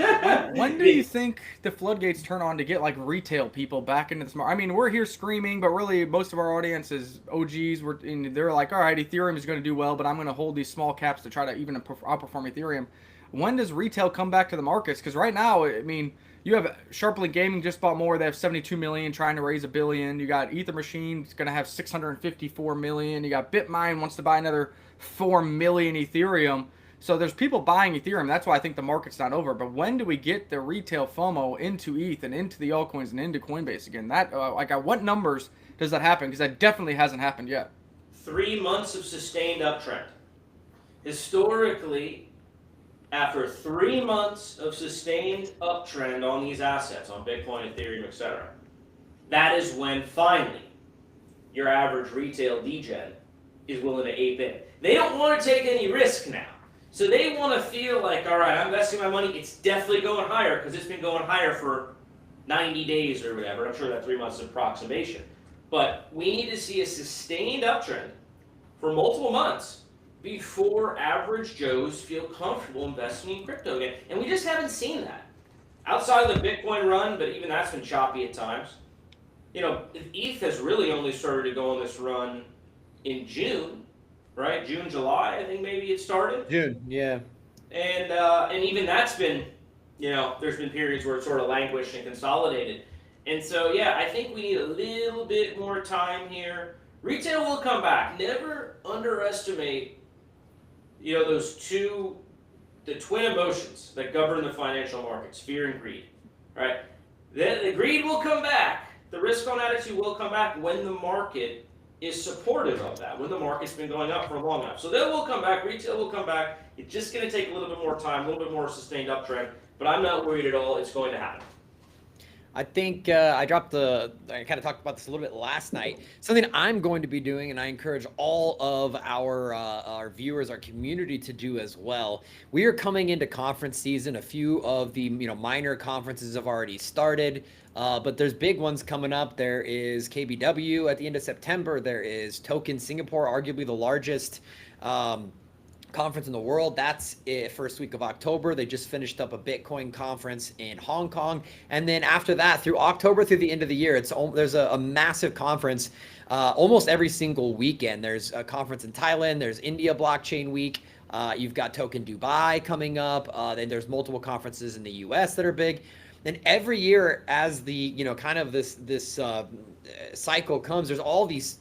Speaker 4: When do you think the floodgates turn on to get like retail people back into this market? I mean, we're here screaming, but really most of our audience is OGs. They're like, all right, Ethereum is going to do well, but I'm going to hold these small caps to try to even outperform Ethereum. When does retail come back to the markets? Because right now, I mean, you have Sharplink Gaming just bought more. They have 72 million, trying to raise $1 billion. You got Ether Machine, it's going to have 654 million. You got BitMine wants to buy another 4 million Ethereum. So there's people buying Ethereum. That's why I think the market's not over. But when do we get the retail FOMO into ETH and into the altcoins and into Coinbase again? That at what numbers does that happen? Because that definitely hasn't happened yet.
Speaker 2: 3 months of sustained uptrend. Historically, after 3 months of sustained uptrend on these assets, on Bitcoin, Ethereum, etc., that is when finally your average retail degen is willing to ape in. They don't want to take any risk now. So they want to feel like, all right, I'm investing my money, it's definitely going higher because it's been going higher for 90 days or whatever. I'm sure that 3 months is an approximation. But we need to see a sustained uptrend for multiple months before average Joes feel comfortable investing in crypto again. And we just haven't seen that. Outside of the Bitcoin run, but even that's been choppy at times. ETH has really only started to go on this run in June, right? June, July, I think maybe it started.
Speaker 3: June, yeah.
Speaker 2: And even that's been, there's been periods where it's sort of languished and consolidated. And so, yeah, I think we need a little bit more time here. Retail will come back. Never underestimate the twin emotions that govern the financial markets, fear and greed, right? The greed will come back. The risk on attitude will come back when the market is supportive of that, when the market's been going up for long enough. So they will come back, retail will come back. It's just going to take a little bit more time, a little bit more sustained uptrend, but I'm not worried at all. It's going to happen.
Speaker 3: I think I kind of talked about this a little bit last night. Something I'm going to be doing, and I encourage all of our viewers, our community to do as well. We are coming into conference season. A few of the minor conferences have already started, but there's big ones coming up. There is KBW at the end of September. There is Token Singapore, arguably the largest conference in the world. That's it, first week of October. They just finished up a Bitcoin conference in Hong Kong, and then after that, through October through the end of the year, there's a massive conference almost every single weekend. There's a conference in Thailand. There's India Blockchain Week. You've got Token Dubai coming up. Then there's multiple conferences in the U.S. that are big. And every year, as the kind of this cycle comes, there's all these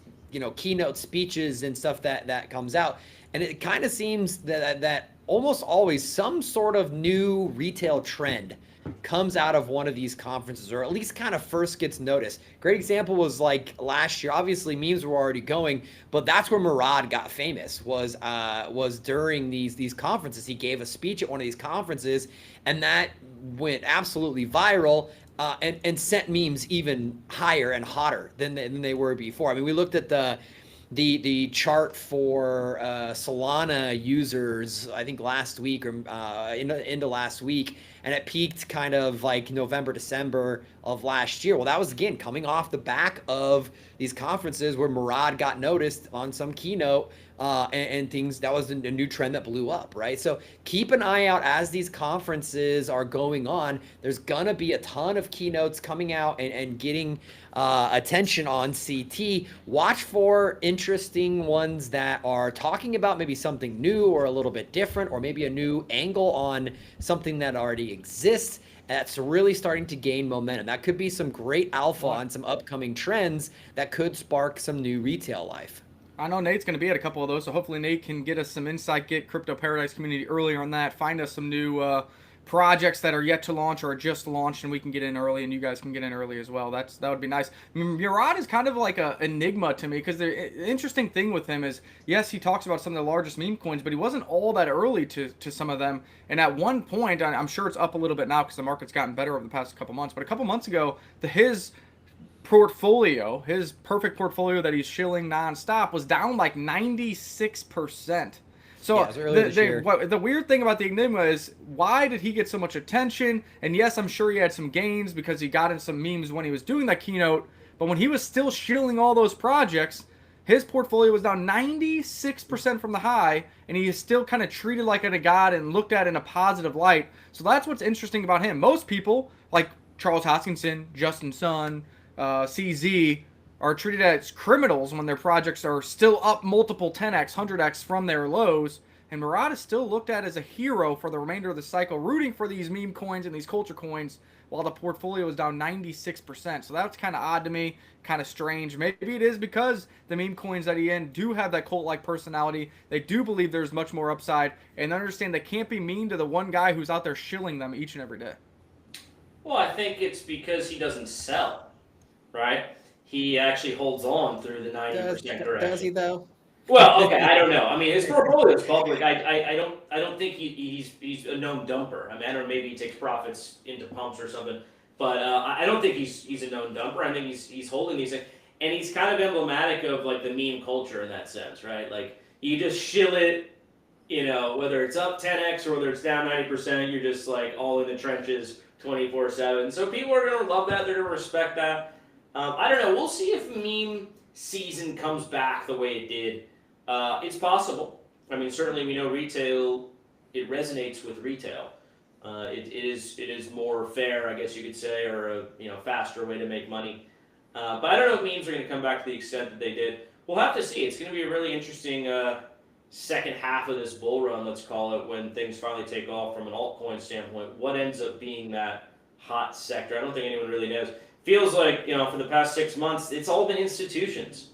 Speaker 3: keynote speeches and stuff that comes out. And it kind of seems that almost always some sort of new retail trend comes out of one of these conferences, or at least kind of first gets noticed. Great example was like last year. Obviously, memes were already going, but that's where Murad got famous. Was during these conferences. He gave a speech at one of these conferences, and that went absolutely viral. And sent memes even higher and hotter than they were before. I mean, we looked at the chart for Solana users, I think last week or into last week, and it peaked kind of like November, December of last year. Well, that was again coming off the back of these conferences where Murad got noticed on some keynote and things. That was a new trend that blew up, right? So keep an eye out as these conferences are going on. There's gonna be a ton of keynotes coming out and getting attention on CT. Watch for interesting ones that are talking about maybe something new or a little bit different, or maybe a new angle on something that already exists. That's really starting to gain momentum. That could be some great alpha on some upcoming trends that could spark some new retail life.
Speaker 4: I know Nate's going to be at a couple of those, so hopefully Nate can get us some insight, get Crypto Paradise community earlier on that, find us some new projects that are yet to launch or are just launched, and we can get in early, and you guys can get in early as well. That would be nice. Murad is kind of like an enigma to me, because the interesting thing with him is, yes, he talks about some of the largest meme coins, but he wasn't all that early to some of them. And at one point, I'm sure it's up a little bit now because the market's gotten better over the past couple months, but a couple months ago, his portfolio, his perfect portfolio that he's shilling nonstop, was down like 96%. So yeah, the weird thing about the Enigma is, why did he get so much attention? And yes, I'm sure he had some gains because he got in some memes when he was doing that keynote, but when he was still shilling all those projects, His portfolio was down 96% from the high, and he is still kind of treated like a god and looked at in a positive light. So that's what's interesting about him. Most people, like Charles Hoskinson, Justin Sun, CZ, are treated as criminals when their projects are still up multiple 10x, 100x from their lows. And Murad is still looked at as a hero for the remainder of the cycle, rooting for these meme coins and these culture coins while the portfolio is down 96%. So that's kind of odd to me, kind of strange. Maybe it is because the meme coins that he in do have that cult-like personality. They do believe there's much more upside, and understand they can't be mean to the one guy who's out there shilling them each and every day.
Speaker 2: Well, I think it's because he doesn't sell, right? He actually holds on through the 90% correction.
Speaker 3: Does he though?
Speaker 2: Well, okay, I don't know. I mean, his portfolio is public. I don't think he's a known dumper. I mean, I don't know, maybe he takes profits into pumps or something, but I don't think he's a known dumper. I think he's holding these things, and he's kind of emblematic of like the meme culture in that sense, right? Like you just shill it, you know, whether it's up 10x or whether it's down 90%, you're just like all in the trenches 24/7. So people are gonna love that. They're gonna respect that. I don't know. We'll see if meme season comes back the way it did. It's possible. I mean, certainly we know retail, it resonates with retail. It is more fair, I guess you could say, or a faster way to make money. But I don't know if memes are going to come back to the extent that they did. We'll have to see. It's going to be a really interesting second half of this bull run, let's call it, when things finally take off from an altcoin standpoint. What ends up being that hot sector? I don't think anyone really knows. Feels like, for the past 6 months, it's all been institutions.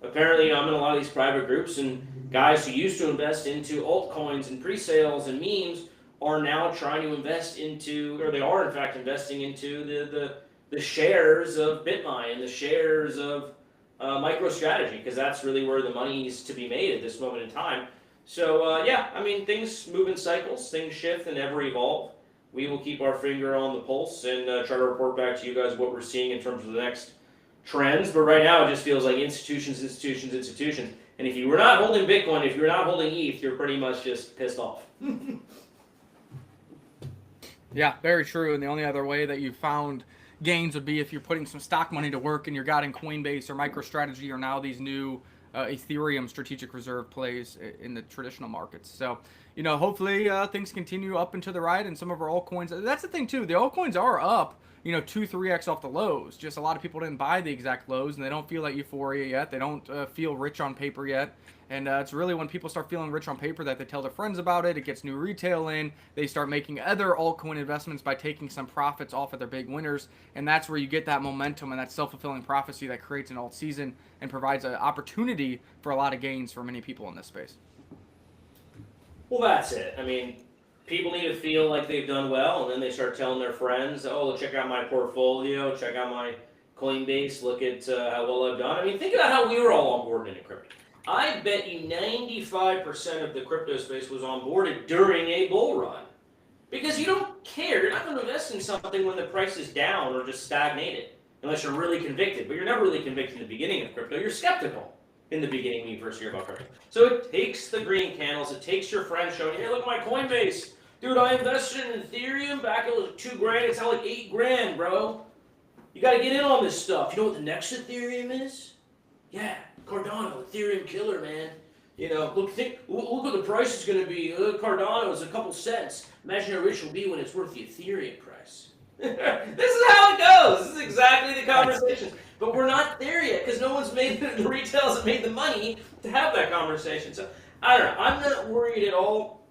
Speaker 2: Apparently, I'm in a lot of these private groups, and guys who used to invest into altcoins and pre-sales and memes are now trying to invest into, or they are in fact investing into the shares of BitMine and the shares of MicroStrategy, because that's really where the money's to be made at this moment in time. So things move in cycles, things shift and ever evolve. We will keep our finger on the pulse and try to report back to you guys what we're seeing in terms of the next trends. But right now, it just feels like institutions. And if you were not holding Bitcoin, if you're not holding ETH, you're pretty much just pissed off.
Speaker 4: Yeah, very true. And the only other way that you found gains would be if you're putting some stock money to work and you're got in Coinbase or MicroStrategy or now these new Ethereum strategic reserve plays in the traditional markets. So, hopefully things continue up and to the right, and some of our altcoins. That's the thing too. The altcoins are up, 2-3x off the lows. Just a lot of people didn't buy the exact lows, and they don't feel that euphoria yet. They don't feel rich on paper yet. And it's really when people start feeling rich on paper that they tell their friends about it. It gets new retail in. They start making other altcoin investments by taking some profits off of their big winners. And that's where you get that momentum and that self-fulfilling prophecy that creates an alt season and provides an opportunity for a lot of gains for many people in this space.
Speaker 2: Well, that's it. I mean, people need to feel like they've done well, and then they start telling their friends, oh, check out my portfolio, check out my Coinbase, look at how well I've done. I mean, think about how we were all onboarded into crypto. I bet you 95% of the crypto space was onboarded during a bull run. Because you don't care. You're not going to invest in something when the price is down or just stagnated, unless you're really convicted. But you're never really convicted in the beginning of crypto. You're skeptical in the beginning when you first hear about crypto. So it takes the green candles. It takes your friends showing, hey, look at my Coinbase. Dude, I invested in Ethereum back it was $2,000. It's now like $8,000, bro. You got to get in on this stuff. You know what the next Ethereum is? Yeah, Cardano, Ethereum killer, man. Look what the price is going to be. Cardano is a couple cents. Imagine how rich will be when it's worth the Ethereum price. This is how it goes. This is exactly the conversation. But we're not there yet because no one's made the retail hasn't made the money to have that conversation. So I don't know. I'm not worried at all.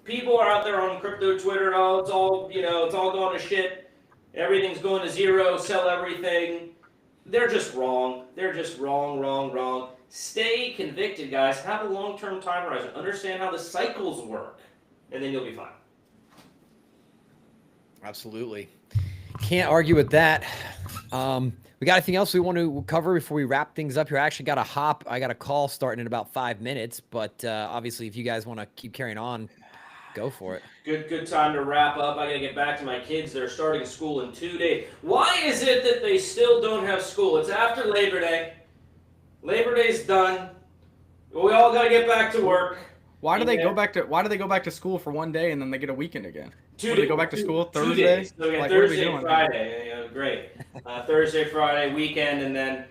Speaker 2: People are out there on crypto Twitter. Oh, it's all it's all going to shit. Everything's going to zero. Sell everything. They're just wrong. They're just wrong. Stay convicted, guys. Have a long-term time horizon. Understand how the cycles work, and then you'll be fine.
Speaker 3: Absolutely. Can't argue with that. We got anything else we want to cover before we wrap things up here? I actually got to hop. I got a call starting in about 5 minutes, but obviously if you guys want to keep carrying on, go for it.
Speaker 2: Good time to wrap up. I gotta get back to my kids. They're starting school in 2 days. Why is it that they still don't have school? It's after Labor Day. Labor Day's done. We all gotta get back to work.
Speaker 4: Why do they go back to school for 1 day and then they get a weekend again? Do they go back to school
Speaker 2: 2
Speaker 4: Thursday?
Speaker 2: days. So Thursday, Friday. Great. Thursday, Friday, weekend, and then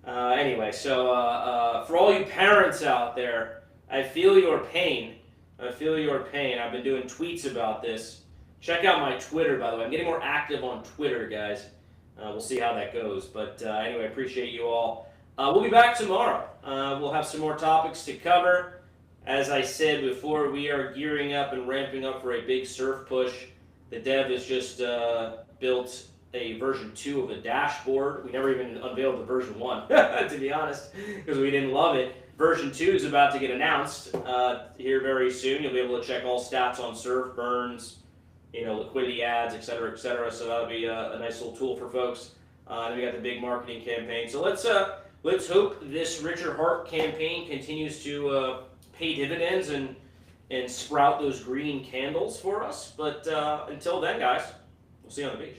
Speaker 2: Anyway, so for all you parents out there, I feel your pain. I feel your pain. I've been doing tweets about this. Check out my Twitter, by the way. I'm getting more active on Twitter, guys. We'll see how that goes. But anyway, I appreciate you all. We'll be back tomorrow. We'll have some more topics to cover. As I said before, we are gearing up and ramping up for a big surf push. The dev has just built a version 2 of a dashboard. We never even unveiled the version 1, to be honest, because we didn't love it. Version 2 is about to get announced here very soon. You'll be able to check all stats on surf burns, liquidity ads, et cetera, et cetera. So that'll be a nice little tool for folks. And we got the big marketing campaign. So let's hope this Richard Hart campaign continues to pay dividends and sprout those green candles for us. But until then, guys, we'll see you on the beach.